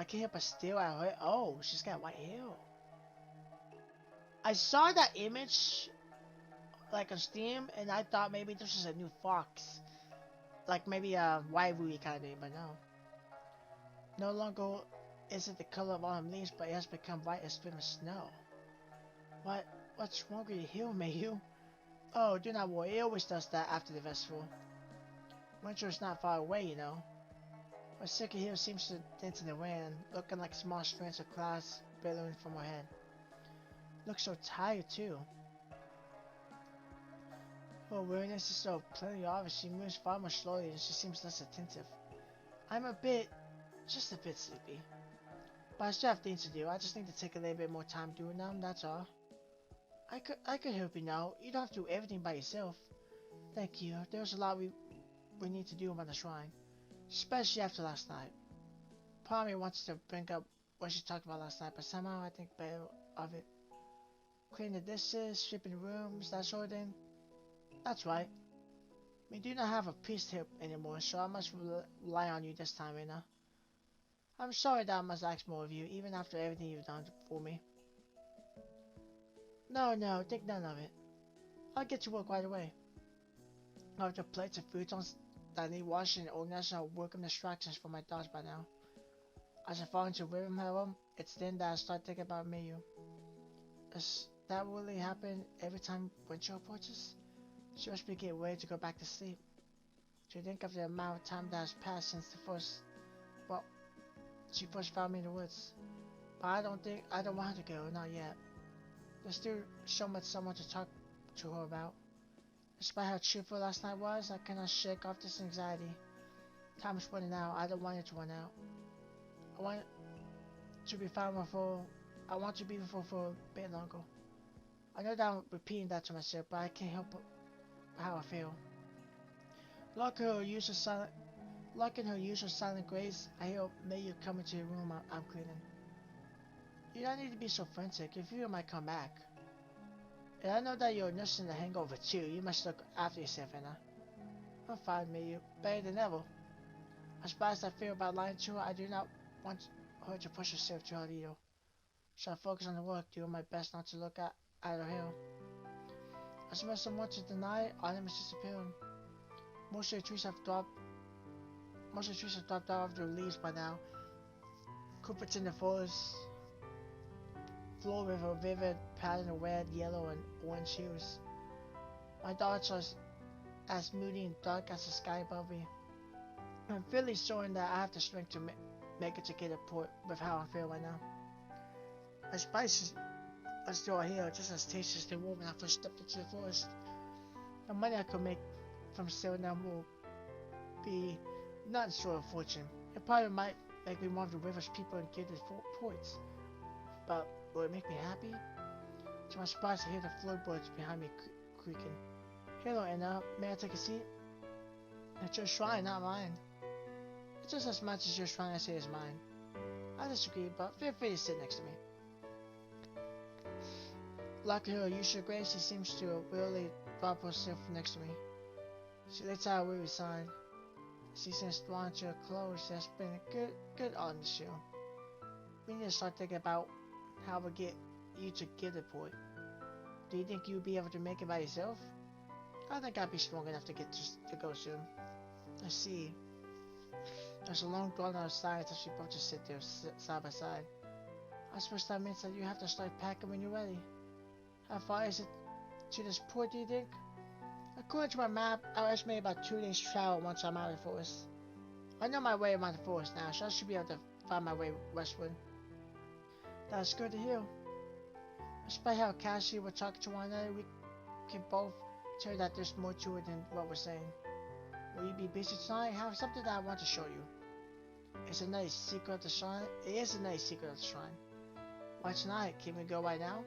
I can't help but stare at her. Oh, she's got white hair. I saw that image like on Steam, and I thought maybe this was a new fox, like maybe a waifu kind of thing, but no. No longer is it the color of autumn leaves, but it has become white as spring snow. What? What's wrong with your heel, Mayu? Oh, do not worry. It always does that after the festival. Winter is not far away, you know. Her sicker heel seems to dent in the wind, looking like small strands of clouds billowing from her head. Looks so tired, too. Her weariness is so plainly obvious. She moves far more slowly and she seems less attentive. I'm just a bit sleepy. But I still have things to do. I just need to take a little bit more time doing them, that's all. I could help you now. You don't have to do everything by yourself. Thank you. There's a lot we need to do around the shrine. Especially after last night. Part of me wants to bring up what she talked about last night, but somehow I think better of it. Cleaning the dishes, sweeping rooms, that sort of thing. That's right. We do not have a priest here anymore, so I must rely on you this time, Rina. I'm sorry that I must ask more of you, even after everything you've done for me. No, think none of it. I'll get to work right away. After plates of food that need washing and organizing, I'll work on distractions for my thoughts by now. As I fall into rhythm, however, it's then that I start thinking about Mayu. Does that really happen every time winter approaches? She must be getting ready to go back to sleep. To think of the amount of time that has passed since she first found me in the woods. But I don't want her to go, not yet. There's still so much someone to talk to her about. Despite how cheerful last night was, I cannot shake off this anxiety. Time is running out. I don't want it to run out. I want to be found before. I want to be before for a bit longer. I know that I'm repeating that to myself, but I can't help how I feel. Like in her usual silent grace, I hear Mayu come into the room I'm cleaning. You don't need to be so frantic. Your viewer might come back. And I know that you're nursing the hangover too. You must look after yourself, Anna. I'm fine, Mayu. Better than ever. As bad as I feel about lying to her, I do not want her to push herself too hard either. So I focus on the work, doing my best not to look at her hair. As much as I want to deny it, autumn is disappearing. Most of the trees have dropped off their leaves by now. Carpets in the forest floor with a vivid pattern of red, yellow, and orange hues. My thoughts are as moody and dark as the sky above me. I'm feeling certain that I have the strength to make it to get a port with how I feel right now. My spices are still here, just as tasty as they were when I first stepped into the forest. The money I could make from selling them will be not short of fortune. It probably might make me one of the richest people in Gilded Ports. But will it make me happy? To my surprise, I hear the floorboards behind me creaking. Hello, Anna. May I take a seat? It's your shrine, not mine. It's just as much as your shrine as it is mine. I disagree, but feel free to sit next to me. Like her usual grace, she seems to really drop herself next to me. She lets out a weary sigh. She seems drawn to her clothes. There's been a good on the show. We need to start thinking about how we get you to Gilded Port. Do you think you'll be able to make it by yourself? I think I'd be strong enough to go soon. I see. There's a long drawn out sigh as we both just sit there side by side. I suppose that means that you have to start packing when you're ready. How far is it to this port, do you think? According to my map, I'll estimate about 2 days travel once I'm out of the forest. I know my way around the forest now, so I should be able to find my way westward. That's good to hear. Despite how casually we're talking to one another, we can both tell that there's more to it than what we're saying. Will you be busy tonight? I have something that I want to show you. It's a nice secret of the shrine. It is a nice secret of the shrine. Why tonight? Can we go right now?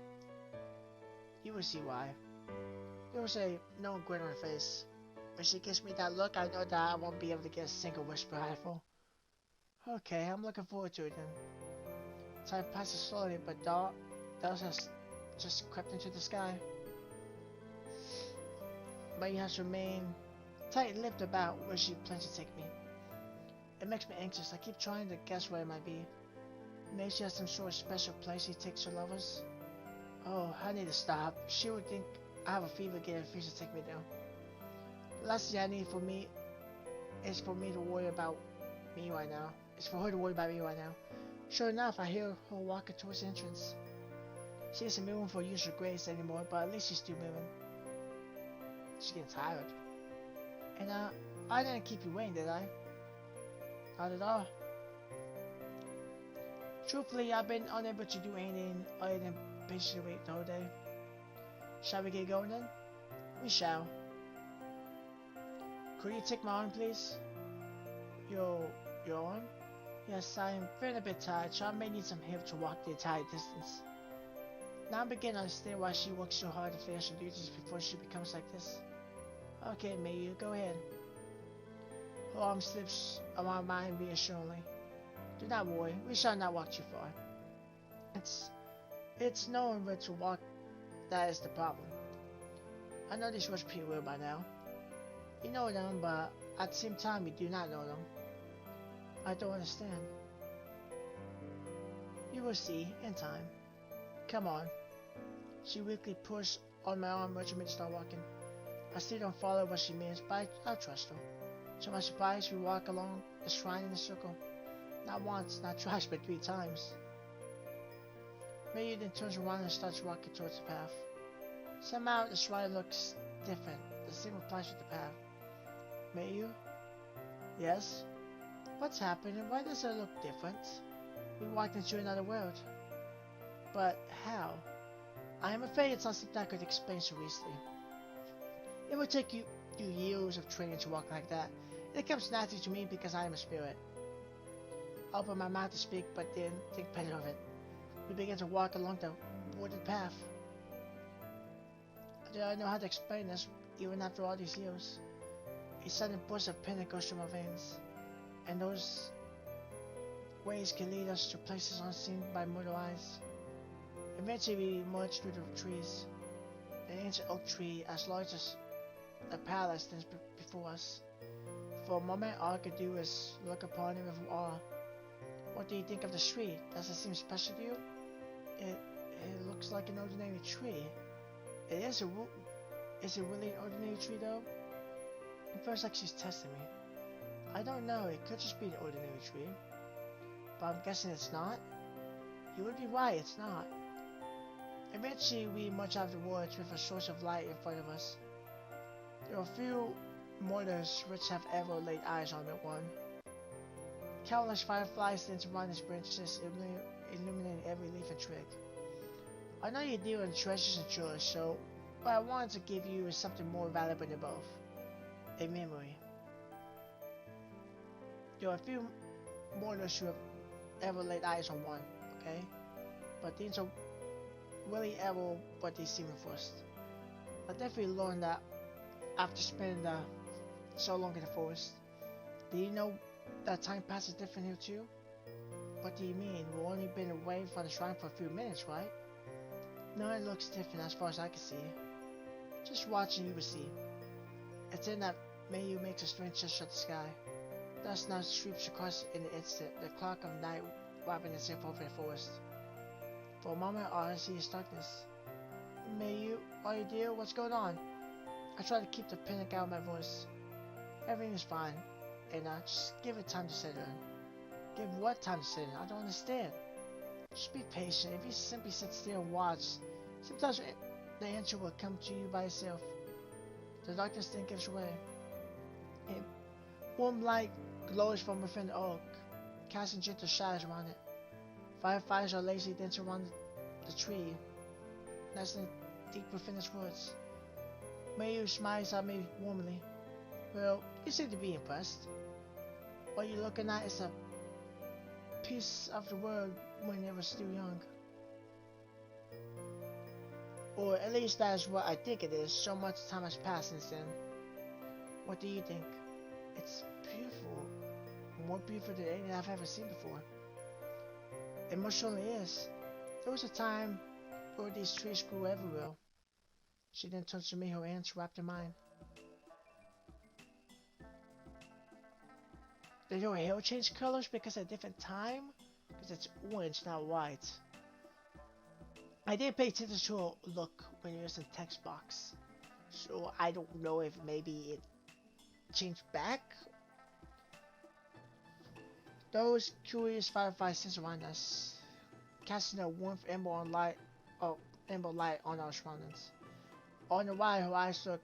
You will see why. There was a knowing grin on her face. When she gives me that look, I know that I won't be able to get a single whisper out of her. Okay, I'm looking forward to it then. Time passes slowly, but Dawes has just crept into the sky. But he has remained tight-lipped about where she plans to take me. It makes me anxious. I keep trying to guess where it might be. Maybe she has some sort of special place she takes her lovers. Oh, I need to stop. She would think I have a fever getting a fish to take me down. The last thing I need for me is for me to worry about me right now. It's for her to worry about me right now. Sure enough, I hear her walking towards the entrance. She isn't moving for usual grace anymore, but at least she's still moving. She's getting tired. And I didn't keep you waiting, did I? Not at all. Truthfully, I've been unable to do anything other than patiently wait the whole day. Shall we get going then? We shall. Could you take my arm, please? Your arm? Yes, I'm feeling a bit tired, so I may need some help to walk the entire distance. Now I'm beginning to understand why she works so hard to finish her duties before she becomes like this. Okay, Mayu, go ahead. Her arm slips around mine reassuringly. Do not worry, we shall not walk too far. It's knowing where to walk that is the problem. I know these words pretty well by now. You know them, but at the same time you do not know them. I don't understand. You will see, in time. Come on. She weakly pushed on my arm, urging me to start walking. I still don't follow what she means, but I trust her. To my surprise, we walk along the shrine in a circle. Not once, not twice, but 3 times. Mayu then turns around and starts walking towards the path. Somehow, the shrine looks different. The same applies with the path. Mayu? Yes? What's happening? Why does it look different? We walked into another world. But how? I am afraid it's not something I could explain so easily. It would take you years of training to walk like that. It comes naturally to me because I am a spirit. I open my mouth to speak, but then think better of it. We began to walk along the wooded path. I don't know how to explain this, even after all these years. A sudden burst of panic goes through my veins, and those ways can lead us to places unseen by mortal eyes. Eventually we emerged through the trees. An ancient oak tree as large as a palace stands before us. For a moment all I could do was look upon it with awe. What do you think of the tree? Does it seem special to you? It looks like an ordinary tree. Is it really an ordinary tree though? It feels like she's testing me. I don't know, it could just be an ordinary tree. But I'm guessing it's not? You would be right, it's not. Eventually we emerge out of the woods with a source of light in front of us. There are a few mortals which have ever laid eyes on that one. Countless fireflies dance around its branches, illuminating every leaf and twig. I know you deal in treasures and jewels, so what I wanted to give you is something more valuable than both. A memory. There are a few mortals who have ever laid eyes on one, okay? But these are really ever what they seem at first. I definitely learned that after spending so long in the forest. Do you know that time passes different here too? What do you mean? We've only been away from the shrine for a few minutes, right? No, it looks different as far as I can see. Just watching you will see. It's in that Mayu makes a strange gesture at the sky. Dust now sweeps across in an instant, the clock of night wrapping itself over the forest. For a moment all I see is darkness. Mayu, are you dear? What's going on? I try to keep the panic out of my voice. Everything is fine, and just give it time to settle in. Give what time to settle in? I don't understand. Just be patient. If you simply sit still and watch, sometimes the answer will come to you by itself. The darkness then gives way. A warm light glows from within the oak, casting gentle shadows around it. Fireflies are lazily dancing around the tree, nesting deep within its roots. Mayu smiles at me warmly. Well, you seem to be impressed. What you're looking at is a piece of the world when it was still young. Or at least that is what I think it is. So much time has passed since then. What do you think? It's beautiful. More beautiful than anything I've ever seen before. It most certainly is. There was a time where these trees grew everywhere. She then turns to me, her hands wrapped in mine. Did your hair change colors because at a different time? because it's orange, not white. I did pay attention to a look when it was in text box, so I don't know if maybe it changed back. Those curious fireflies sit around us, casting a warmth ember light on our surroundings. On the right, her eyes look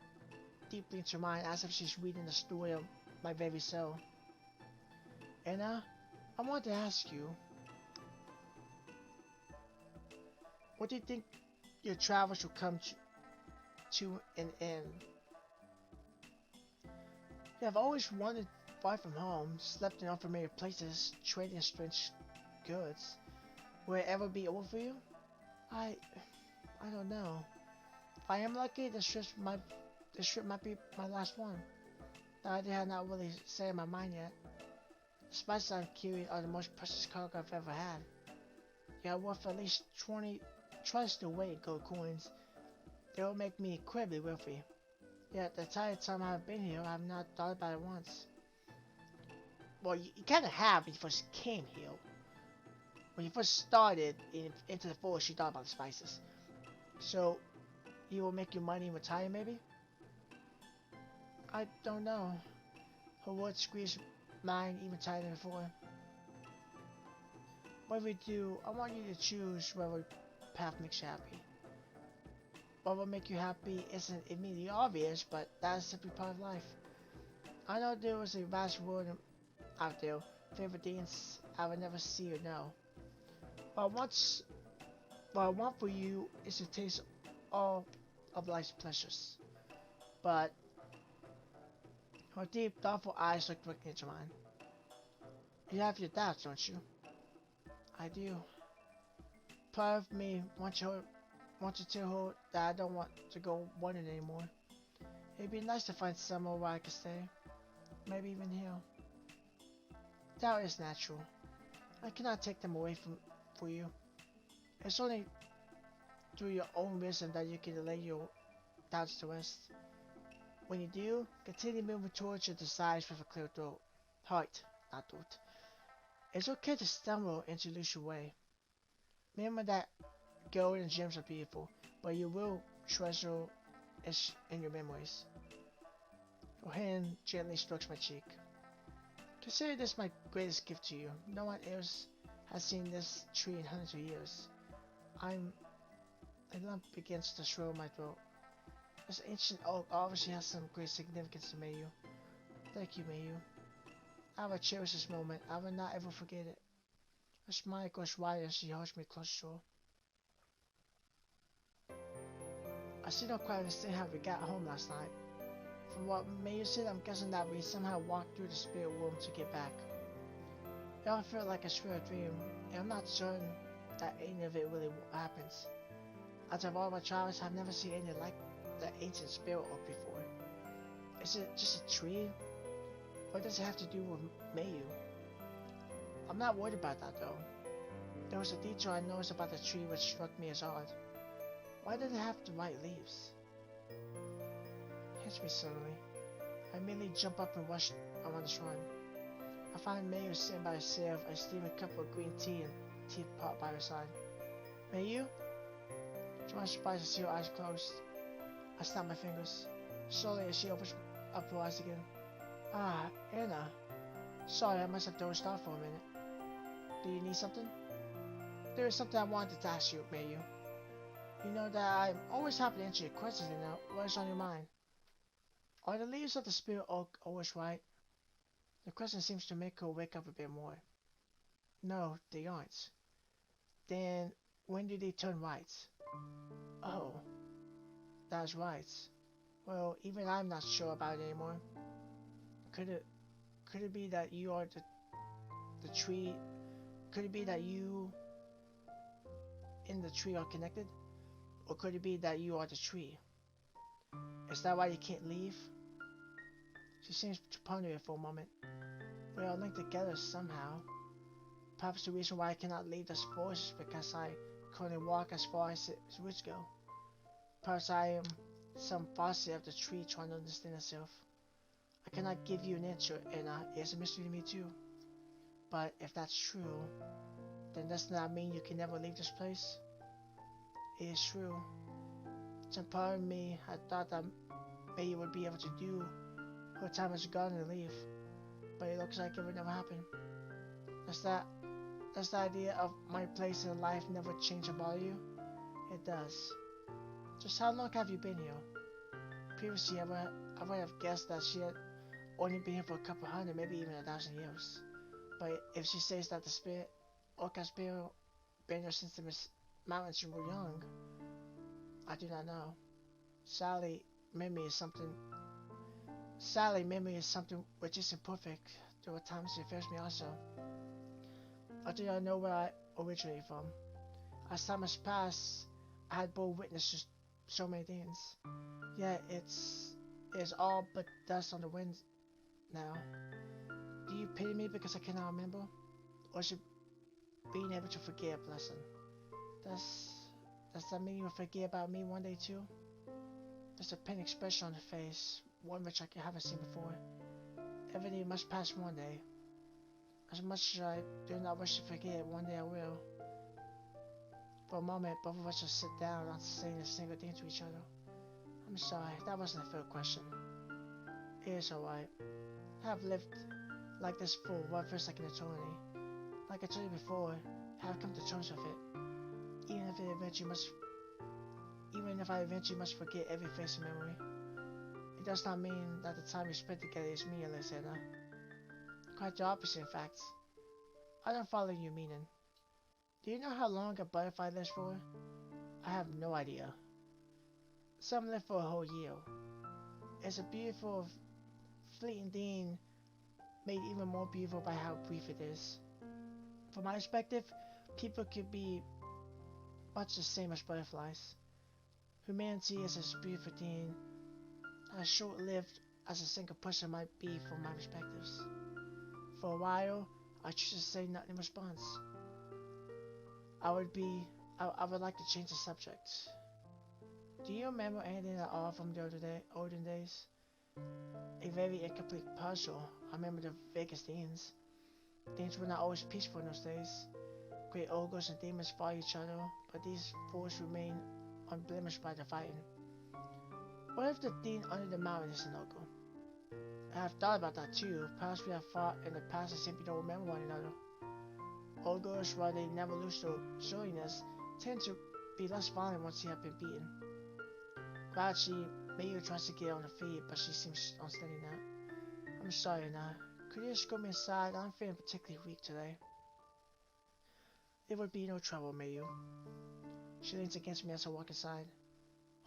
deeply into mine as if she's reading the story of my very soul. Anna, I want to ask you, what do you think your travels will come to an end? You have always wandered far from home, slept in unfamiliar places, trading strange goods. Will it ever be over for you? I don't know. If I am lucky, this trip might be my last one. The idea had not really set in my mind yet. The spices I'm carrying are the most precious cargo I've ever had. They are worth at least 20 twice the weight in gold coins. They will make me incredibly wealthy. Yet the entire time I've been here, I have not thought about it once. Well, you kind of have when you first came here. When you first started into the forest, you thought about the spices. So, you will make your money and retire, maybe? I don't know. Her words squeezed mine even tighter than before. Whatever you do, I want you to choose whatever path makes you happy. What will make you happy isn't immediately obvious, but that's simply part of life. I know there is a vast world out there, filled with things I would never see or know. What I want for you is to taste all of life's pleasures. But her deep, thoughtful eyes looked directly into mine. You have your doubts, don't you? I do. Part of me wants to tell her that I don't want to go wandering anymore. It'd be nice to find somewhere where I could stay. Maybe even here. Doubt is natural. I cannot take them away for you. It's only through your own wisdom that you can lay your doubts to rest. When you do, continue moving towards your desires with a clear heart, not thought. It's okay to stumble and to lose your way. Remember that gold and gems are beautiful, but you will treasure it in your memories. Your hand gently strokes my cheek. Consider this my greatest gift to you. No one else has seen this tree in hundreds of years. A lump begins to swell my throat. This ancient oak obviously has some great significance to Mayu. Thank you, Mayu. I will cherish this moment. I will not ever forget it. Her smile goes wider as she holds me close to her. I still don't quite understand how we got home last night. From what Mayu said, I'm guessing that we somehow walked through the spirit world to get back. It all felt like a surreal dream, and I'm not certain that any of it really happens. Out of all my travels, I've never seen anything like the ancient spirit oak before. Is it just a tree? What does it have to do with Mayu? I'm not worried about that though. There was a detail I noticed about the tree which struck me as odd. Why did it have the white leaves? It hits me suddenly. I immediately jump up and rush around the shrine. I find Mayu sitting by herself, a steaming cup of green tea and teapot by her side. Mayu? To my surprise, I see her eyes closed. I snap my fingers. Slowly as she opens up her eyes again. Ah, Anna. Sorry, I must have dozed off for a minute. Do you need something? There is something I wanted to ask you, Mayu. You know that I'm always happy to answer your questions, you know. What's on your mind? Are the leaves of the spirit oak always white? The question seems to make her wake up a bit more. No, they aren't. Then, when do they turn white? Oh, that's right. Well, even I'm not sure about it anymore. Could it be that you are the tree? Could it be that you and the tree are connected? Or could it be that you are the tree? Is that why you can't leave? She seems to ponder it for a moment. We are linked together somehow. Perhaps the reason why I cannot leave this forest is because I can only walk as far as its roots go. Perhaps I am some facet of the tree trying to understand itself. I cannot give you an answer, and it's a mystery to me too. But if that's true, then does not mean you can never leave this place. It is true. Some part of me had thought that maybe you would be able to do her time as a garden and leave, but it looks like it would never happen. Does the idea of my place in life never change about you? It does. Just how long have you been here? Previously, I would have guessed that she had only been here for a couple hundred, maybe even 1,000 years. But if she says that the spirit, Orca's been here since the mountains were young, I do not know. Sadly, memory is something which isn't perfect. There were times it fails me also. I do not know where I originated from. As time has passed, I had both witnessed so many things. Yet it's all but dust on the wind now. Do you pity me because I cannot remember? Or is it being able to forget a blessing? Does that mean you will forget about me one day too? There's a pain expression on the face, one which I haven't seen before. Everything must pass one day. As much as I do not wish to forget, one day I will. For a moment, both of us just sit down, not saying a single thing to each other. I'm sorry, that wasn't a fair question. It is alright. I have lived like this for what feels like an eternity. Like I told you before, I have come to terms with it. Even if I eventually must forget every face and memory. It does not mean that the time we spent together is meaningless, Anna. Quite the opposite, in fact. I don't follow your meaning. Do you know how long a butterfly lives for? I have no idea. Some live for a whole year. It's a beautiful, fleeting thing, made even more beautiful by how brief it is. From my perspective, people could be much the same as butterflies. Humanity is as beautiful thing, as short-lived as a single person might be from my perspectives. For a while, I choose to say nothing in response. I would like to change the subject. Do you remember anything at all from the olden days? A very incomplete puzzle. I remember the vaguest things. Things were not always peaceful in those days. Great ogres and demons fought each other, but these forces remain unblemished by the fighting. What if the thing under the mountain is an ogre? I have thought about that too. Perhaps we have fought in the past and simply don't remember one another. Ogres, while they never lose their silliness, tend to be less violent once they have been beaten. Gradually, Mayu tries to get on her feet, but she seems unsteady now. I'm sorry now. Could you escort me inside? I'm feeling particularly weak today. It would be no trouble, Mayu. She leans against me as I walk inside.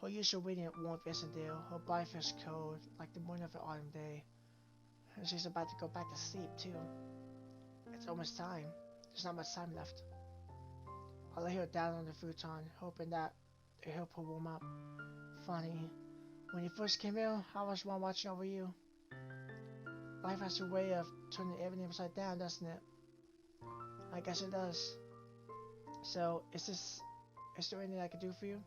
Her usual radiant warmth isn't there. Her body feels cold, like the morning of an autumn day. And she's about to go back to sleep, too. It's almost time. There's not much time left. I lay her down on the futon, hoping that it'll help her warm up. Funny, when you first came here, I was the one watching over you. Life has a way of turning everything upside down, doesn't it? I guess it does. So, is there anything I can do for you?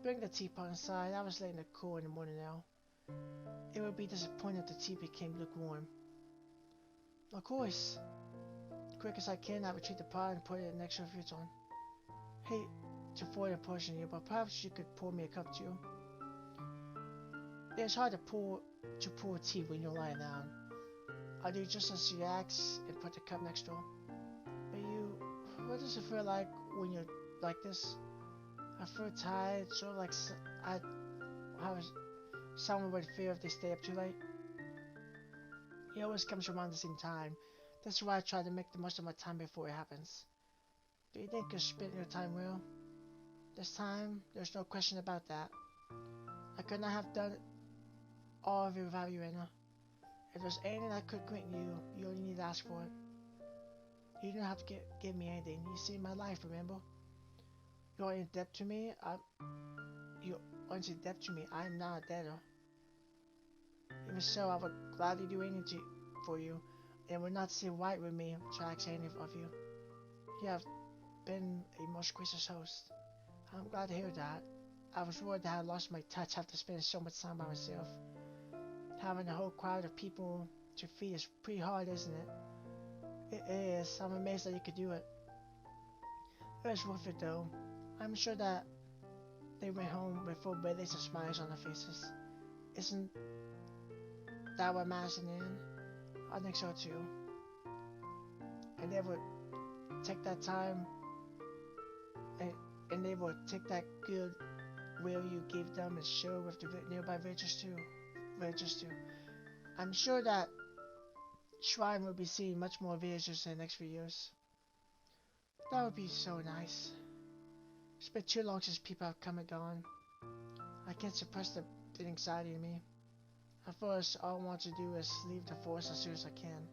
Bring the teapot inside. I was letting it cool in the morning now. It would be disappointing if the tea became lukewarm. Of course. Quick as I can, I retrieve the pot and put it next to the futon. Hate to avoid imposing you, but perhaps you could pour me a cup too. It's hard to pour tea when you're lying down. I'll do just as you ask and put the cup next door. But what does it feel like when you're like this? I feel tired, sort of like how someone would feel if they stay up too late. It always comes around the same time. That's why I try to make the most of my time before it happens. Do you think you're spending your time well? This time, there's no question about that. I could not have done all of it without you, Anna. If there's anything I could grant you, you only need to ask for it. You don't have to give me anything. You see my life, remember? You're in debt to me. I am not a debtor. Even so, I would gladly do anything for you, and it would not sit right with me to ask any of you. You have been a most gracious host. I'm glad to hear that. I was worried that I lost my touch after spending so much time by myself. Having a whole crowd of people to feed is pretty hard, isn't it? It is. I'm amazed that you could do it. It was worth it though. I'm sure that they went home with full bellies and smiles on their faces. Isn't that what matters in the end? I think so too. And they would take that time and they would take that good will you gave them and share with the nearby villagers too. I'm sure that Shrine will be seeing much more villagers in the next few years. That would be so nice. It's been too long since people have come and gone. I can't suppress the anxiety in me. At first, all I want to do is leave the forest as soon as I can.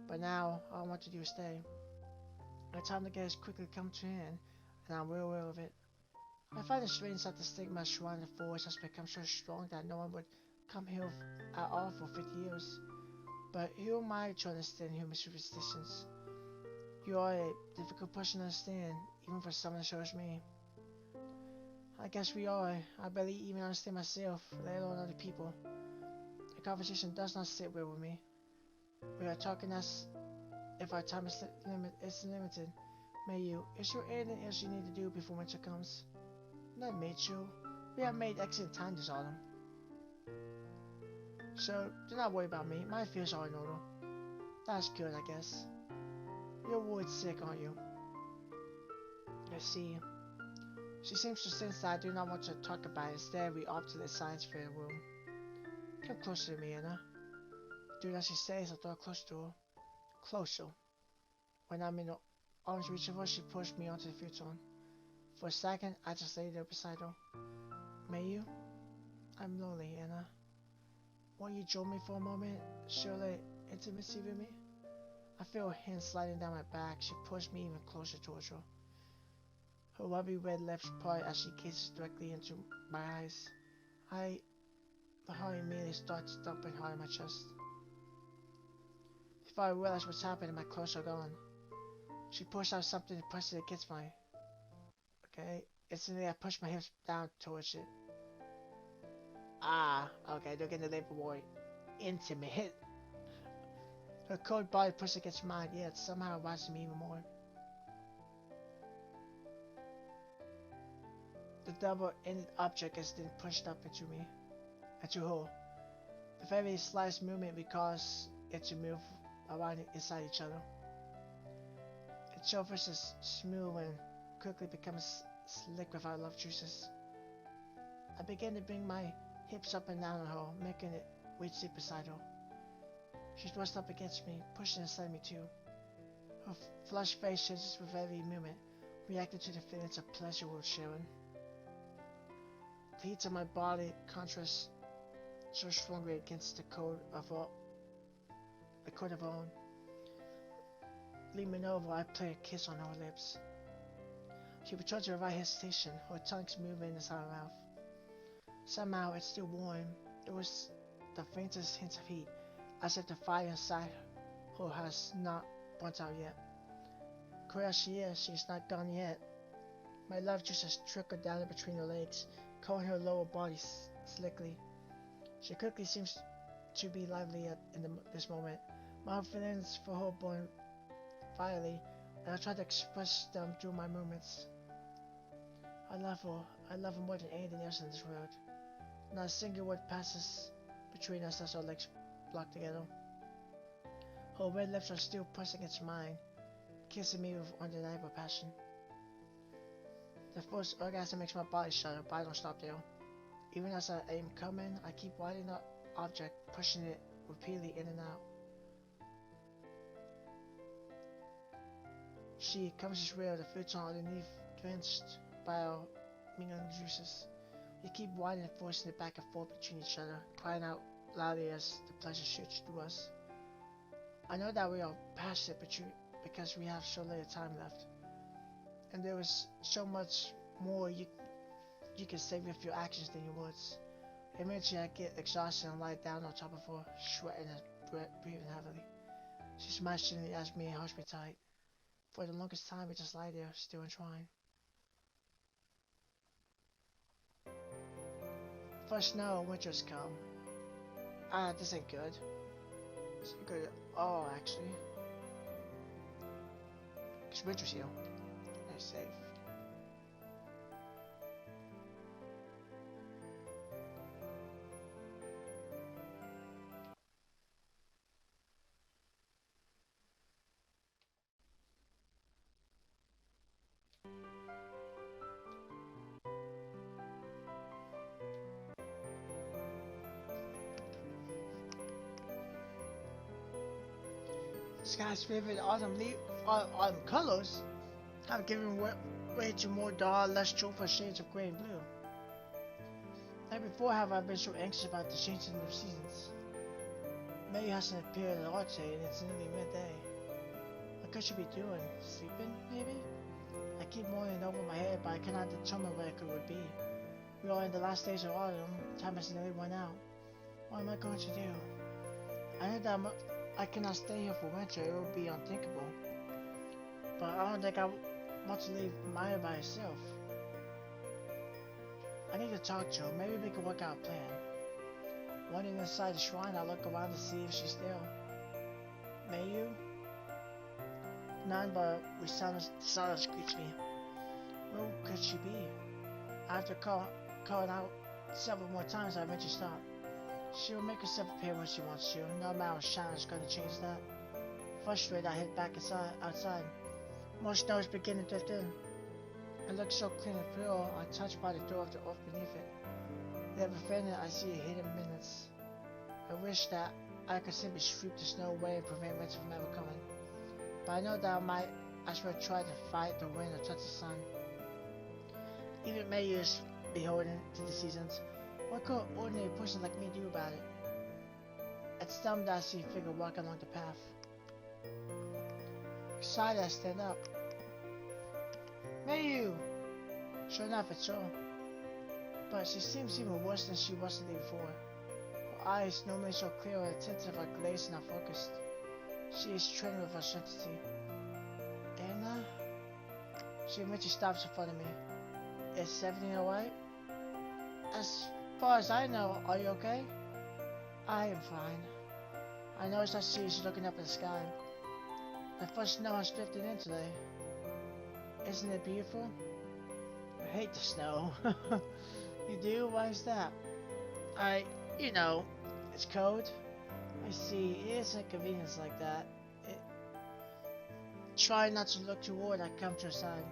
But now, all I want to do is stay. My time to get has quickly come to an end, and I'm well aware of it. I find it strange that the stigma of Shrine in the forest has become so strong that no one would come here at all for 50 years. But who am I to understand human superstitions? You are a difficult person to understand, even for someone such as me. I guess we are. I barely even understand myself, let alone other people. The conversation does not sit well with me. We are talking as if our time is limited. Mayu, is there anything else you need to do before winter comes? Not Michu. We have made excellent time this autumn. So, do not worry about me. My fears are in order. That's good, I guess. You're worried sick, aren't you? I see. She seems to sense that I do not want to talk about it. Instead, we opt to the science fair room. Come closer to me, Anna. Doing as she says, I draw close to her. Closer. When I'm in the arm's reach of her, she pushed me onto the futon. For a second, I just lay there beside her. May you? I'm lonely, Anna. Won't you join me for a moment? Surely intimacy with me? I feel her hand sliding down my back. She pushed me even closer towards her. Her lovely red lips part as she gazes directly into my eyes. The heart immediately starts thumping hard in my chest. Before I realize what's happening, my clothes are gone. She pushed out something and pressed it against my... Okay, instantly I pushed my hips down towards it. Ah, okay, they're getting a little more intimate. Her cold body pushed against mine, yet somehow arousing me even more. The double-ended object is then pushed up into me, into her. The very slightest movement we cause it to move around inside each other. Its surface is smooth and quickly becomes slick with our love juices. I began to bring my hips up and down on her, making it weight sit beside her. She thrust up against me, pushing inside me too. Her flushed face changes with every movement, reacting to the feelings of pleasure we were sharing. The heat of my body contrasts so strongly against the cold of her own. Leaning over, I play a kiss on her lips. She returns to without hesitation, her tongues moving inside her mouth. Somehow it's still warm. There was the faintest hint of heat, as if the fire inside her has not burnt out yet. Cruel as she is not gone yet. My love juices trickled down between her legs, coating her lower body slickly. She quickly seems to be lively in this moment. My feelings for her burn fierily, and I try to express them through my movements. I love her. I love her more than anything else in this world. Not a single word passes between us as our legs lock together. Her red lips are still pressed against mine, kissing me with undeniable passion. The first orgasm makes my body shudder, but I don't stop there. Even as I am coming, I keep widening the object, pushing it repeatedly in and out. She comes as real, the futon underneath drenched by our mingling juices. We keep widening and forcing it back and forth between each other, crying out loudly as the pleasure shoots through us. I know that we are past it because we have so little time left. And there is so much more you can say with your actions than your words. Eventually I get exhausted and lie down on top of her, sweating and breathing heavily. She smiles gently at me and holds me tight. For the longest time we just lie there, still entwined. First snow, winter's come. This ain't good. This ain't good at all, actually. Because winter's here. And it's safe. sky's favorite autumn colors have given way to more dull, less truthful shades of gray and blue. Never before have I been so anxious about the changing of seasons. May hasn't appeared at all today, and it's nearly midday. What could she be doing? Sleeping, maybe? I keep mulling over my head, but I cannot determine what it would be. We are in the last days of autumn. Time has nearly run out. What am I going to do? I know that I cannot stay here for winter. It would be unthinkable. But I don't think I want to leave Maya by herself. I need to talk to her. Maybe we can work out a plan. Wandering inside the shrine, I look around to see if she's there. Mayu? None but silence greets me. Where could she be? After calling out several more times, I eventually stop. She will make herself appear when she wants to. No amount of shine is going to change that. Frustrated, I head back outside. More snow is beginning to thin. It looks so clean and pure, untouched by the door of the earth beneath it. Yet within it, I see hidden minutes. I wish that I could simply sweep the snow away and prevent winter from ever coming. But I know that I might as well try to fight the wind or touch the sun. Even Mayu is beholden to the seasons. What could an ordinary person like me do about it? It's dumb that I see a figure walking along the path. Excited, I stand up. Mayu! Sure enough, it's her. But she seems even worse than she was the day before. Her eyes, normally so clear and attentive, are glazed and unfocused. She is training with uncertainty. Anna? She eventually stops in front of me. Is everything alright? As far as I know, are you okay? I am fine. I notice that she is looking up at the sky. The first snow has drifted in today. Isn't it beautiful? I hate the snow. You do? Why is that? You know, it's cold. I see, it is inconvenience like that. Try not to look too worried. I come to her side.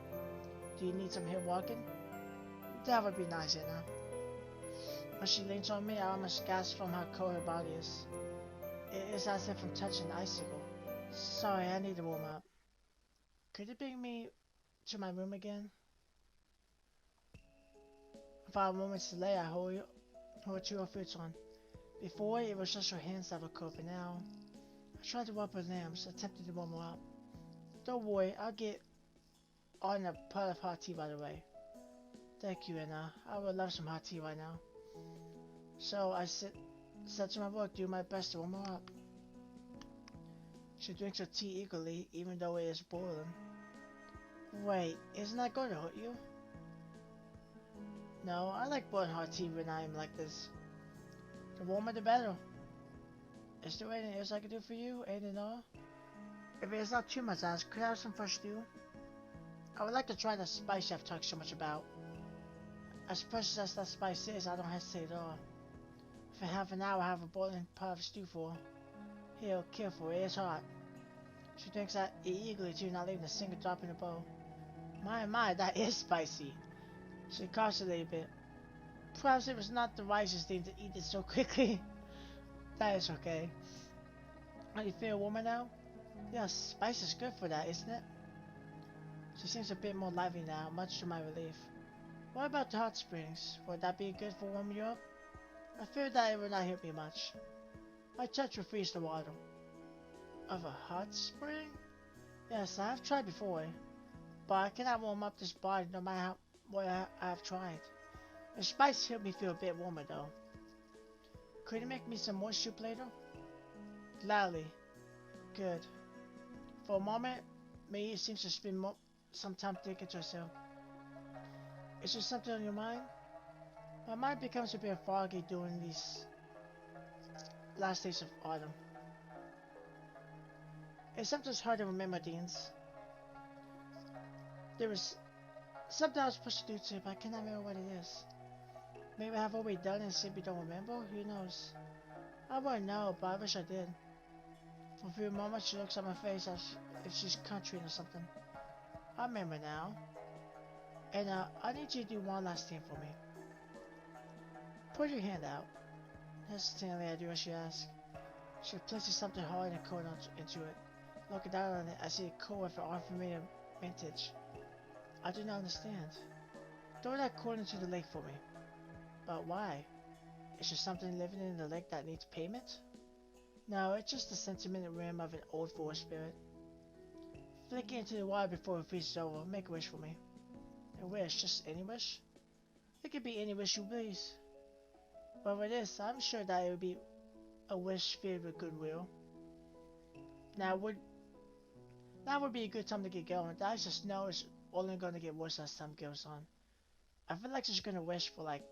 Do you need some help walking? That would be nice, Anna. When she leans on me, I almost gasp from how cold her body is. It is as if I'm touching an icicle. Sorry, I need to warm up. Could you bring me to my room again? Without a moment's delay, I hold to her feet on. Before, it was just her hands that were cold, but now, I tried to rub her limbs, attempting to warm her up. Don't worry, I'll get on a pot of hot tea right away. Thank you, Anna. I would love some hot tea right now. So I set to my work, do my best to warm her up. She drinks her tea eagerly, even though it is boiling. Wait, isn't that going to hurt you? No, I like boiling hot tea when I am like this. The warmer the better. Is there anything else I can do for you, anything at all? If it is not too much asked, could I have some fresh stew? I would like to try the spice Chef talks so much about. As precious as that spice is, I don't hesitate at all. For half an hour, I have a boiling pot of stew for. Here, careful, it is hot. She drinks that eagerly too, not leaving a single drop in the bowl. My, that is spicy. She coughs a little bit. Perhaps it was not the wisest thing to eat it so quickly. That is okay. Do you feel warmer now? Yes, spice is good for that, isn't it? She seems a bit more lively now, much to my relief. What about the hot springs? Would that be good for warming you up? I fear that it would not help me much. My touch will freeze the water. Of a hot spring? Yes, I have tried before, but I cannot warm up this body no matter what I have tried. The spice helped me feel a bit warmer though. Could you make me some more soup later? Gladly. Good. For a moment, May seems to spend some time thinking to herself. Is there something on your mind? My mind becomes a bit foggy during these last days of autumn. It's sometimes hard to remember things. There is something I was supposed to do today, but I cannot remember what it is. Maybe I have already done it and simply don't remember? Who knows? I wouldn't know, but I wish I did. For a few moments, she looks at my face as if she's countering or something. I remember now. And I need you to do one last thing for me. Put your hand out. Hesitantly, I do as she asks. She places something hard and cold into it. Looking down on it, I see a coin with an unfamiliar vintage. I do not understand. Throw that coin into the lake for me. But why? Is there something living in the lake that needs payment? No, it's just the sentimental rim of an old forest spirit. Flick it into the water before it freezes over. Make a wish for me. A wish? Just any wish? It could be any wish you please. But for this, I'm sure that it would be a wish filled with goodwill. Now that would be a good time to get going. The ice and snow is only going to get worse as time goes on. I feel like she's gonna wish for like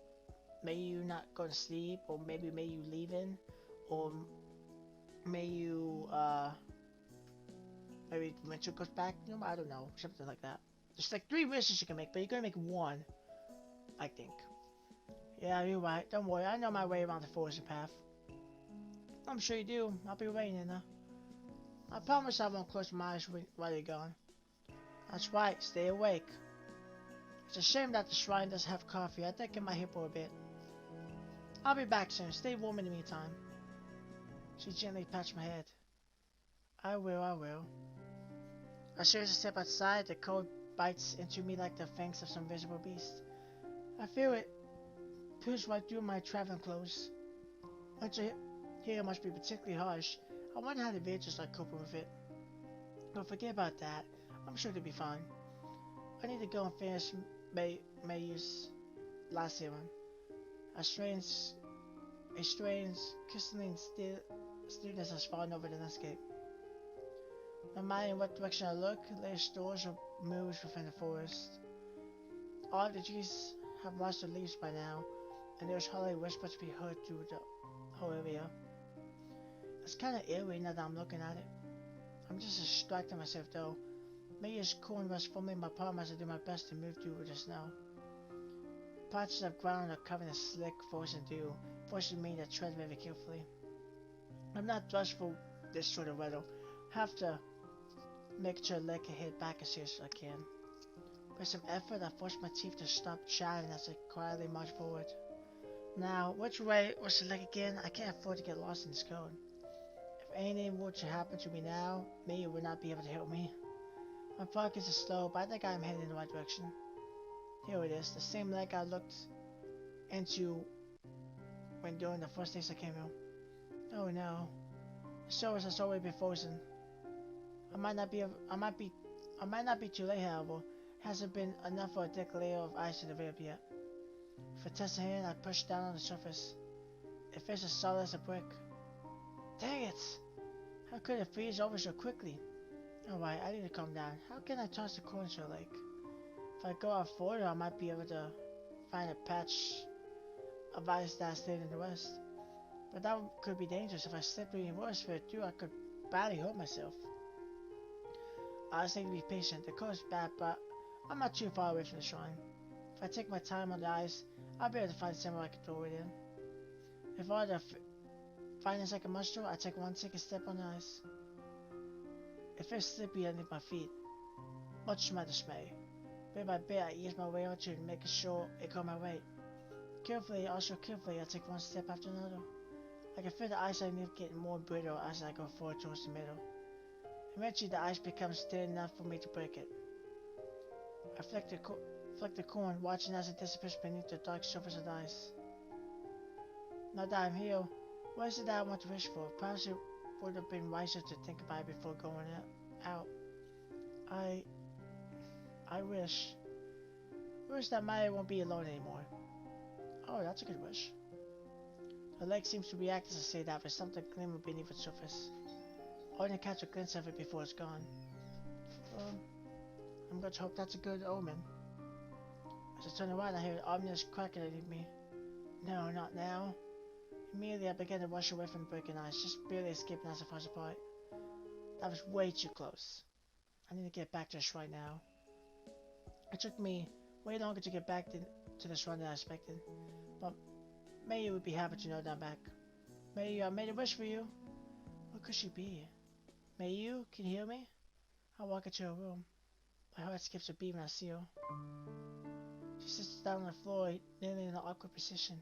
maybe you not going to sleep, or maybe you leaving, or maybe you maybe winter goes back. You know, I don't know, something like that. There's like 3 wishes you can make, but you're gonna make 1, I think. Yeah, you're right. Don't worry, I know my way around the forest path. I'm sure you do. I'll be waiting, though. I promise I won't close my eyes while you're gone. That's right, stay awake. It's a shame that the shrine doesn't have coffee. I think it might hit for a bit. I'll be back soon. Stay warm in the meantime. She gently pats my head. I will, I will. As soon as I step outside, the cold bites into me like the fangs of some visible beast. I feel it push right through my traveling clothes. Winter here must be particularly harsh. I wonder how the villagers are coping with it. But forget about that. I'm sure they'll be fine. I need to go and finish Mayu's last serum. A strange crystalline stillness has fallen over the landscape. No matter in what direction I look, there are stores or moves within the forest. All of the trees have lost their leaves by now, and there's hardly a whisper to be heard through the whole area. It's kinda eerie now that I'm looking at it. I'm just distracting myself though. Mayu's corn was forming my palm as I do my best to move through the snow. Patches of ground are covered in slick, frozen dew, forcing me to tread very carefully. I'm not dressed for this sort of weather. Have to make sure I can head back as soon as I can. With some effort, I force my teeth to stop chattering as I quietly march forward. Now, which way was the lake again? I can't afford to get lost in this code. If anything were to happen to me now, Mayu would not be able to help me. My progress is slow, but I think I am heading in the right direction. Here it is, the same lake I looked into when during the first days I came here. Oh no, the surface has already been frozen. I might not be too late, however. It hasn't been enough for a thick layer of ice to develop yet. With a testing hand, I push down on the surface. It feels as solid as a brick. Dang it! How could it freeze over so quickly? Alright, I need to calm down. How can I toss the corn to the lake? If I go out further, I might be able to find a patch of ice that's stayed in the west. But that could be dangerous. If I slip through the worst for it through, I could badly hurt myself. I just need to be patient. The coast is bad, but I'm not too far away from the shrine. If I take my time on the ice, I'll be able to find somewhere I can throw it in. If I were to find a second monster, I take one second step on the ice. It feels slippy underneath my feet, much to my dismay. Bit by bit, I ease my way onto it, making sure it got my weight. Carefully, I take one step after another. I can feel the ice underneath getting more brittle as I go forward towards the middle. Eventually, the ice becomes thin enough for me to break it. I flick the corn, watching as it disappears beneath the dark surface of the ice. Now that I'm here, what is it that I want to wish for? Perhaps it would have been wiser to think about it before going out. I wish that Maya won't be alone anymore. Oh, that's a good wish. The lake seems to react as I say that, with something glimmering beneath its surface. I want to catch a glimpse of it before it's gone. I'm going to hope that's a good omen. As I turn around, I hear an ominous crackling underneath me. No, not now. Immediately, I began to rush away from the breaking ice, just barely escaping as I falls apart. That was way too close. I need to get back to the shrine now. It took me way longer to get back to the shrine than I expected, but Mayu would be happy to know that I'm back. Mayu, I made a wish for you. What could she be? Mayu, can you hear me? I walk into her room. My heart skips a beat when I see her. She sits down on the floor, nearly in an awkward position.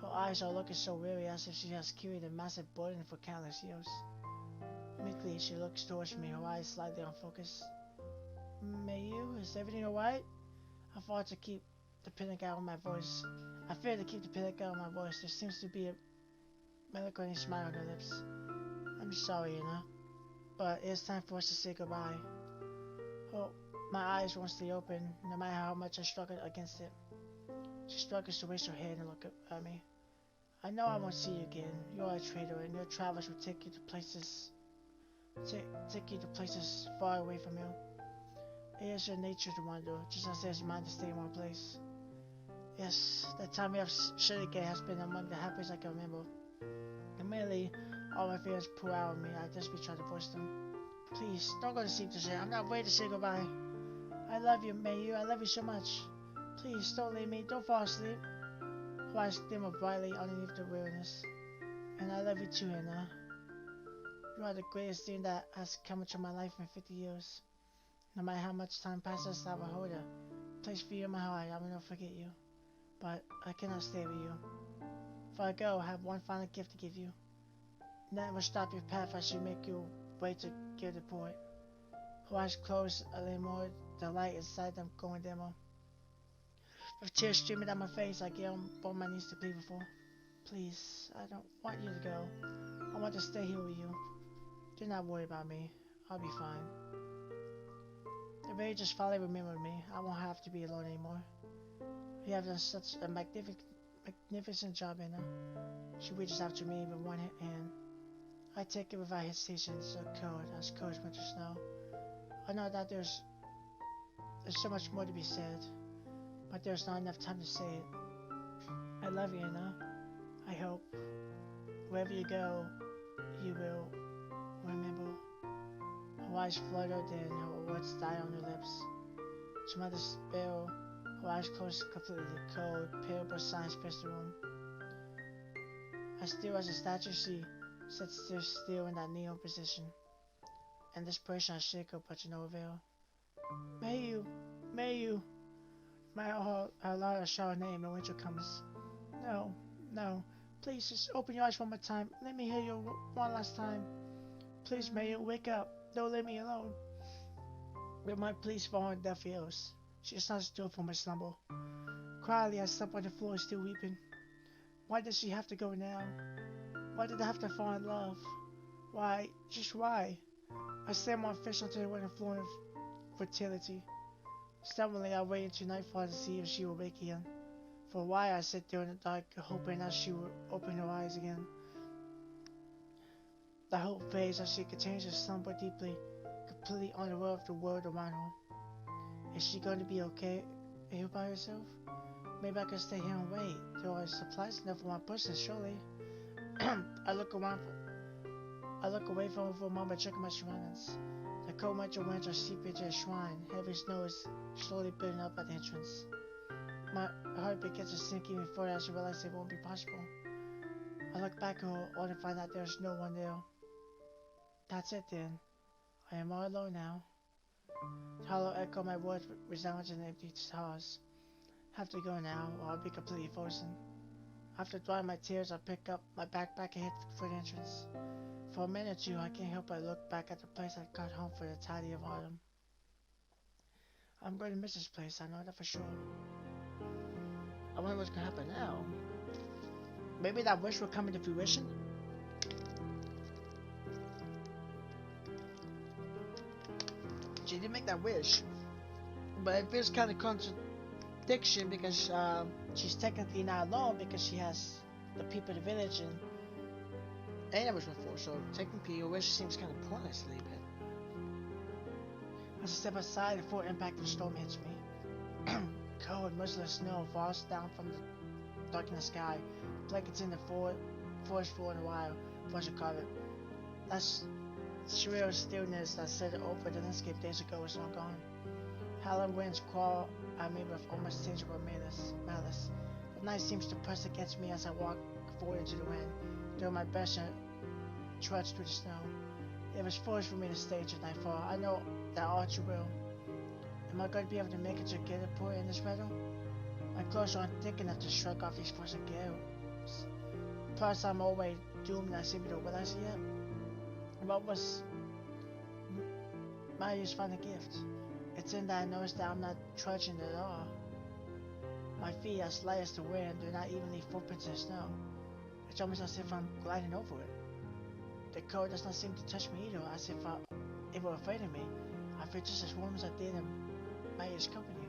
Her eyes are looking so weary, as if she has carried a massive burden for countless years. Meekly, she looks towards me, her eyes slightly unfocused. Mayu, is everything alright? I fought to keep the panic out of my voice. I feared to keep the panic out of my voice. There seems to be a melancholy smile on her lips. I'm sorry, but it's time for us to say goodbye. Oh, my eyes won't stay open, no matter how much I struggle against it. She struggles to raise her head and look at me. I know I won't see you again. You're a traitor, and your travels will take you to places far away from you. It is your nature to wander, just as it is mine to stay in one place. Yes, that time we have shared together has been among the happiest I can remember. Immediately, all my feelings pour out of me. I desperately try to voice them. Please, don't go to sleep today. I'm not ready to say goodbye. I love you, Mayu. I love you so much. Please, don't leave me. Don't fall asleep. Her eyes glimmer brightly underneath the weariness. And I love you too, Hannah. You are the greatest thing that has come into my life in 50 years. No matter how much time passes, I will hold a place for you in my heart. I will never forget you. But I cannot stay with you. Before I go, I have one final gift to give you. Nothing will stop your path as you make your way to give the port. Her eyes close a little more, the light inside them going dimmer. With tears streaming down my face, I get on both my knees to plead before. Please, I don't want you to go. I want to stay here with you. Do not worry about me. I'll be fine. The villagers finally remembered me. I won't have to be alone anymore. You have done such a magnificent job, Anna. She reaches out to me with one hand. I take it without hesitation. So cold, as cold as winter snow. I know that there's so much more to be said, but there's not enough time to say it. I love you, Anna. I hope wherever you go, you will remember. Her eyes fluttered and her words died on her lips. Some other spell, her eyes closed completely, cold, pale signs filled the room. As still as a statue, she sat still in that neon position. In desperation, I shake her, but to no avail. Mayu. My heart allowed a shout her name when winter comes. No. Please, just open your eyes one more time. Let me hear you one last time. Please, Mayu, wake up. Don't leave me alone. With my pleas fall on deaf ears, she is not still from her slumber. Quietly, I slept on the floor, still weeping. Why did she have to go now? Why did I have to fall in love? Why? Just why? I slammed my fist onto the wooden floor of fertility. Stubbornly, I waited until nightfall to see if she would wake again. For a while, I sat there in the dark, hoping that she would open her eyes again. The hope fades as she continues to slumber deeply, completely unaware of the world around her. Is she going to be okay here by herself? Maybe I can stay here and wait. There are supplies enough for one person, surely. I look away from her for a moment, checking my surroundings. The cold winter winds are seeping into the shrine. Heavy snow is slowly building up at the entrance. My heart begins to sink even further as I realize it won't be possible. I look back at her only to find that there's no one there. That's it then. I am all alone now. The hollow echo of my words resounds in the empty stars. I have to go now, or I'll be completely frozen. After drying my tears, I pick up my backpack and head for the entrance. For a minute or two, I can't help but look back at the place I got home for the tidy of autumn. I'm going to miss this place, I know that for sure. I wonder what's going to happen now. Maybe that wish will come into fruition? She did make that wish, but it feels kind of contradiction because she's technically not alone because she has the people of the village and that was before, so technically your wish seems kind of pointless a little bit. As I step aside, the full impact of the storm hits me. Cold, merciless snow falls down from the darkening sky, blankets in the forest floor in a while, before I carve it. That's shrill stillness that set over the landscape days ago is long gone. Howling winds crawl at me with almost tangible malice. The night seems to press against me as I walk forward into the wind, doing my best to trudge through the snow. It was foolish for me to stay till nightfall. I know that all too well. Am I going to be able to make it to Gedapur in this weather? My clothes aren't thick enough to shrug off these frozen gales. Plus, I'm always doomed and I seem to realize it yet. What was Mayu's final gift. It's in that I notice that I'm not trudging at all. My feet, as light as the wind, do not even leave footprints in the snow. It's almost as if I'm gliding over it. The cold does not seem to touch me either, as if it were afraid of me. I feel just as warm as I did in Mayu's company.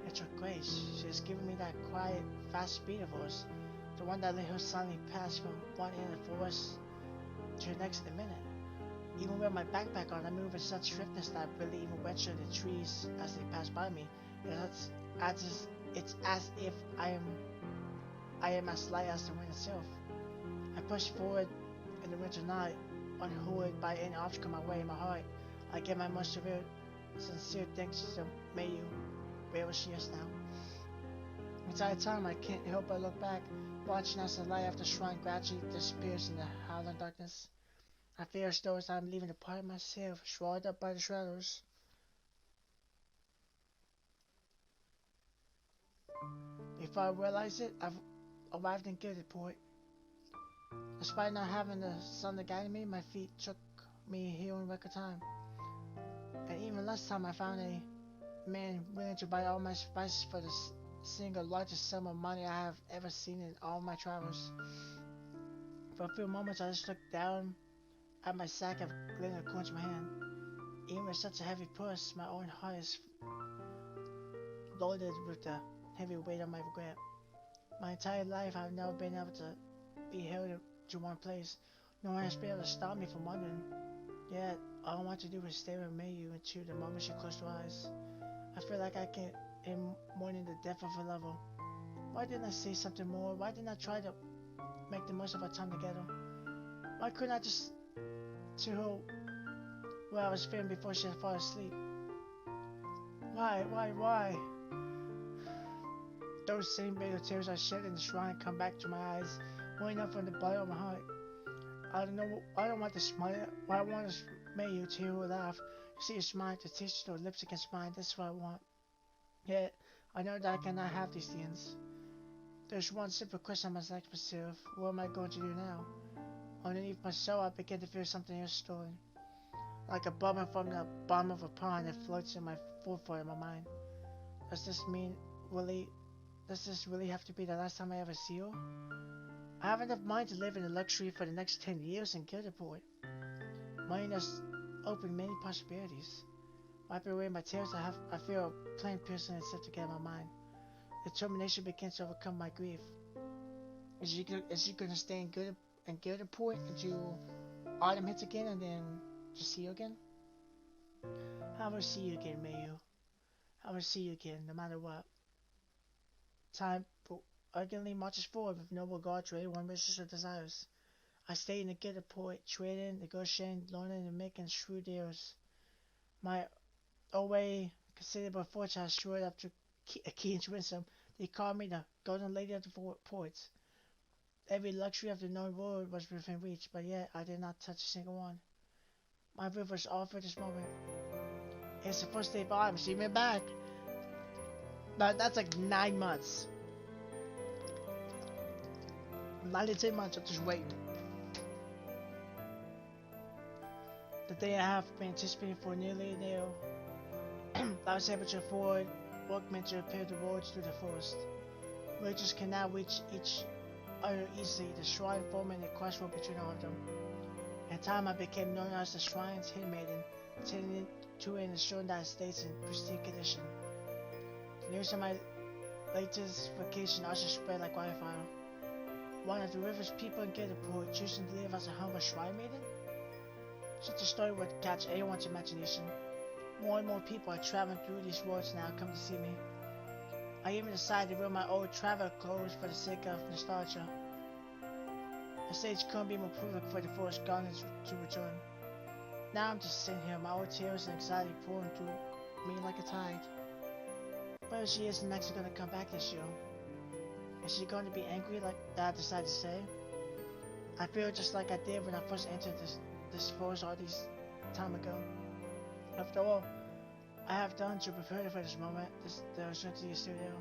It's her grace. She has given me that quiet, fast speed of hers, the one that let her silently pass from one end of the forest to the next in a minute. Even with my backpack on, I move with such swiftness that I barely even venture the trees as they pass by me. It's as if I am as light as the wind itself. I push forward in the winter night, unhurried by any obstacle in my way. In my heart, I give my most sincere thanks to Mayu, wherever she is now. Inside time, I can't help but look back, watching as the light of the shrine gradually disappears in the howling darkness. I feel as though as I'm leaving a part of myself, swallowed up by the shadows. Before I realize it, I've arrived in Gilded-Port. Despite not having the sun to guide me, my feet took me here in record time. And even last time I found a man willing to buy all my spices for the single largest sum of money I have ever seen in all my travels. For a few moments I just looked down at my sack of glittering coins in my hand. Even with such a heavy purse, my own heart is loaded with the heavy weight of my regret. My entire life I've never been able to be held to one place. No one has been able to stop me from wandering. Yet, all I want to do is stare at Mayu until the moment she closed her eyes. I feel like I can am mourning the death of a lover. Why didn't I say something more? Why didn't I try to make the most of our time together? Why couldn't I just tell her what I was feeling before she had fallen asleep? Why? Those same bitter tears I shed in the shrine come back to my eyes, welling up from the bottom of my heart. I don't want to smile. I want to Mayu to hear her laugh, to see her smile, to taste her lips against mine. That's what I want. Yet, I know that I cannot have these things. There's one simple question I must ask myself. What am I going to do now? Underneath my soul, I begin to feel something else stirring. Like a bubble from the bottom of a pond that floats in my forefront of my mind. Does this really have to be the last time I ever see her? I have enough money to live in the luxury for the next 10 years in Gilded-Port. Money has opened many possibilities. Wiping away my tears, I feel a plain piercing and set to get my mind. Determination begins to overcome my grief. Is she gonna stay in Gilded-Port until autumn hits again and then just see you again? I will see you again, Mayu. I will see you again, no matter what. Time urgently marches forward with no regard to anyone wishes or desires. I stay in the Gilded-Port, trading, negotiating, learning, and making shrewd deals. My always considerable fortune has shored up to a key and winsome. They call me the Golden Lady of the Ports. Every luxury of the known world was within reach, but yet I did not touch a single one. My roof was all for this moment. It's the first day of autumn. She went back. But that's like 9 months. 9 to 10 months of just waiting. The day I have been anticipating for nearly a year. I was able to afford workmen to repair the roads through the forest. Merchants cannot reach each other easily. The shrine forming a crossroad between all of them. In time, I became known as the Shrine's Handmaiden, tending to and ensuring that it stays in pristine condition. The news of my latest vacation also spread like wildfire. One of the river's people in Gilded-Port choosing to live as a humble shrine maiden? Such a story would catch anyone's imagination. More and more people are traveling through these roads now come to see me. I even decided to wear my old travel clothes for the sake of nostalgia. The stage couldn't be more perfect for the forest gardens to return. Now I'm just sitting here, my old tears and anxiety pouring through me like a tide. Where she isn't actually going to come back this year. Is she going to be angry like that I decided to say? I feel just like I did when I first entered this forest all this time ago. After all I have done to prepare for this moment, the uncertainty is still there.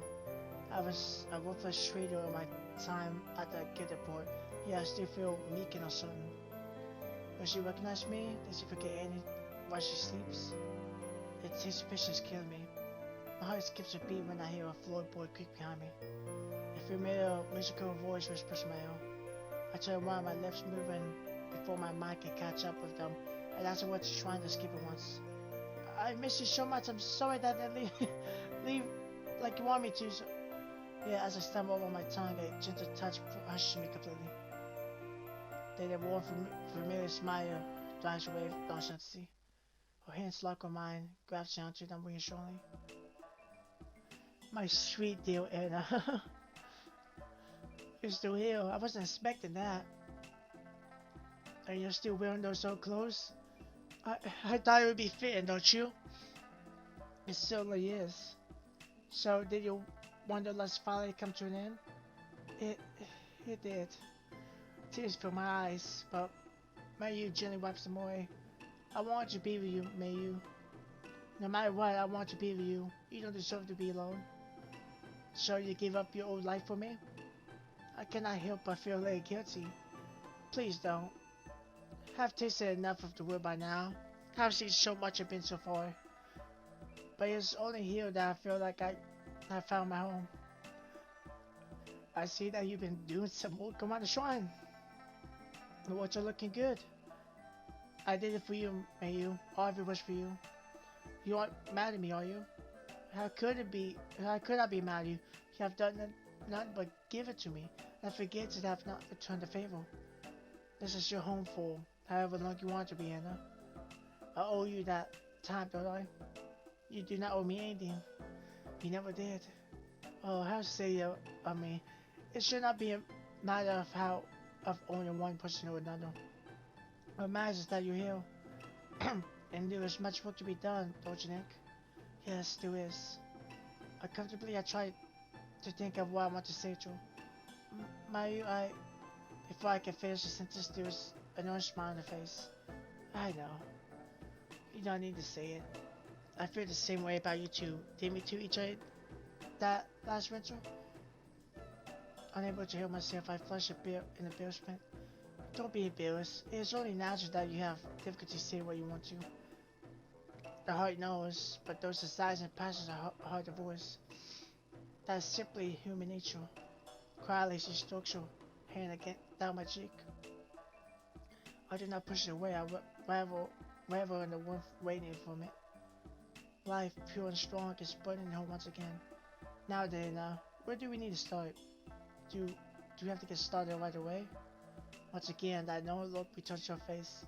I was a worthless trader in my time at the Gilded-Port, yet I still feel meek and uncertain. Will she recognize me? Does she forget why she sleeps? Anticipation is killing me. My heart skips a beat when I hear a floorboard creak behind me. A familiar musical voice whispers my own. I turn around, my lips moving before my mind can catch up with them, and afterwards trying to skip it once. I miss you so much. I'm sorry that I leave like you want me to. So, yeah, as I stumble over my tongue, a gentle touch hushes me completely. Then a warm, familiar smile drives away nonchalantly. Her hands lock on mine, grabs onto them reassuringly. My sweet dear Anna. You're still here. I wasn't expecting that. And you're still wearing those old clothes? I thought it would be fitting, don't you? It certainly is. So, did your wanderlust finally come to an end? It, it did. Tears fill my eyes, but Mayu gently wipes them away. I want to be with you, Mayu. No matter what, I want to be with you. You don't deserve to be alone. So you give up your old life for me? I cannot help but feel a little guilty. Please don't. I've tasted enough of the world by now. I've seen so much I've been so far. But it's only here that I feel like I found my home. I see that you've been doing some work around the shrine. The words are looking good. I did it for you, Mayu. All of it was for you. You aren't mad at me, are you? How could it be? How could I be mad at you? You have done nothing but give it to me. I forget to have not returned the favor. This is your home for however long you want to be, Anna. I owe you that time, don't I? You do not owe me anything. You never did. Oh, how silly of me. It should not be a matter of only one person or another. What matters is that you're here. And there is much work to be done, don't you think? Yes, there is. Uncomfortably, I try to think of what I want to say to Mayu. Before I can finish the sentence, there was an orange smile on her face. I know. You don't need to say it. I feel the same way about you two. Didn't we two each other that last winter? Unable to help myself, I flushed a bit in embarrassment. Don't be embarrassed. It is only natural that you have difficulty saying what you want to. The heart knows, but those desires and passions are hard to voice. That is simply human nature. Quietly, she strokes her hand again down my cheek. I did not push it away. I revel in the warmth radiating from it. Life, pure and strong, is burning in her once again. Now then, where do we need to start? Do we have to get started right away? Once again, that no look returns to her face.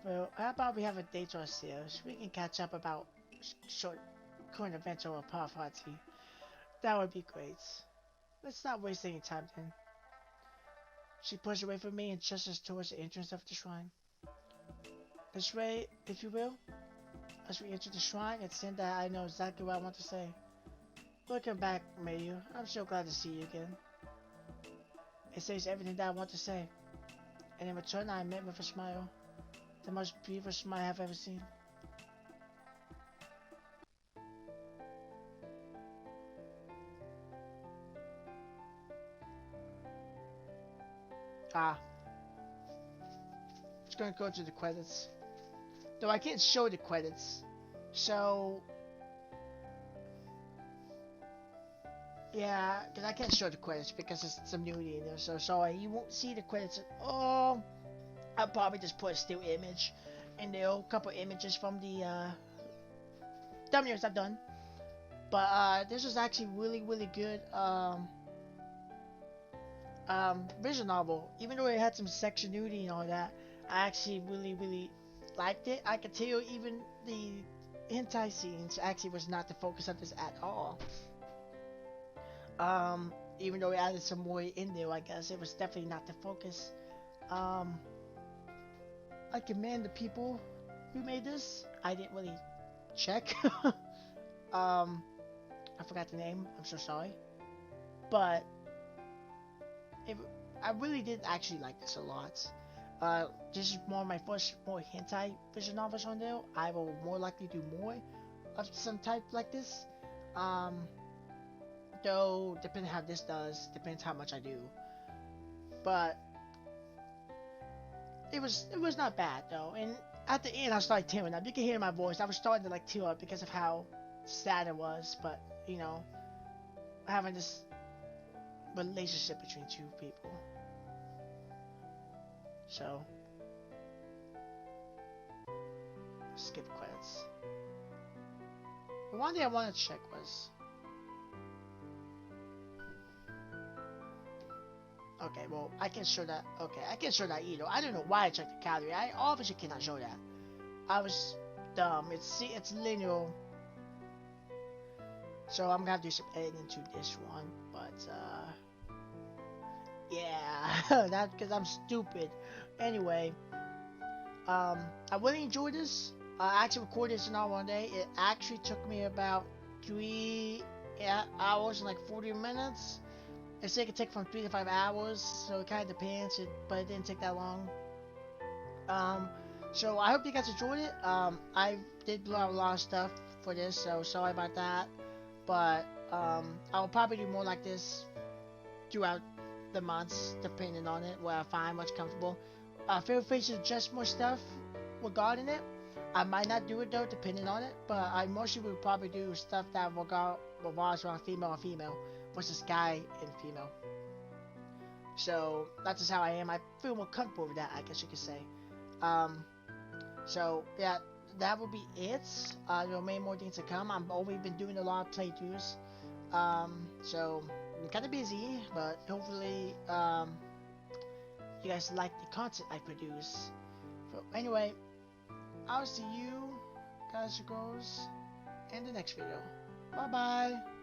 Well, how about we have a date to ourselves? We can catch up about short current events or a party. That would be great. Let's not waste any time then. She pushed away from me and gestures towards the entrance of the shrine. This way, if you will. As we enter the shrine, it's then that I know exactly what I want to say. Looking back, Mayu, I'm so glad to see you again. It says everything that I want to say. And in return, I met with a smile. The most beautiful smile I've ever seen. Just gonna go to the credits. Though I can't show the credits. So... yeah, because I can't show the credits because there's some nudity in there. So sorry, you won't see the credits. Oh, I'll probably just put a still image. And there are a couple images from the thumbnails I've done. But this was actually really good visual novel. Even though it had some sexual nudity and all that, I actually really liked it. I could tell even the hentai scenes actually was not the focus of this at all. Even though it added some more in there, I guess it was definitely not the focus. I commend the people who made this. I didn't really check. I forgot the name. I'm so sorry. But I really did actually like this a lot. This is more my first more hentai visual novels on there. I will more likely do more of some type like this. Though depending how this does, depends how much I do. But it was not bad though, and at the end I started tearing up. You can hear my voice. I was starting to like tear up because of how sad it was. But you know, having this relationship between two people. So skip credits. But one thing I wanted to check was. Okay, well, I can show that. Okay, I can show that either. I don't know why I checked the calorie. I obviously cannot show that. I was dumb. It's linear. So I'm gonna do some editing to this one, but yeah, that because I'm stupid. Anyway, I really enjoyed this. I actually recorded this in all one day. It actually took me about 3 hours and like 40 minutes. They say it could take from 3 to 5 hours, so it kind of depends, but it didn't take that long. So I hope you guys enjoyed it. I did blow out a lot of stuff for this, so sorry about that. But I'll probably do more like this throughout the months, depending on it, where I find what's comfortable. Feel free to suggest more stuff regarding it. I might not do it though, depending on it, but I mostly would probably do stuff that revolves around female and female versus guy and female. So that's just how I am. I feel more comfortable with that, I guess you could say. So yeah, that will be it. There will be more things to come. I've always been doing a lot of playthroughs. So I'm kind of busy, but hopefully you guys like the content I produce. So anyway, I'll see you guys and girls in the next video. Bye bye.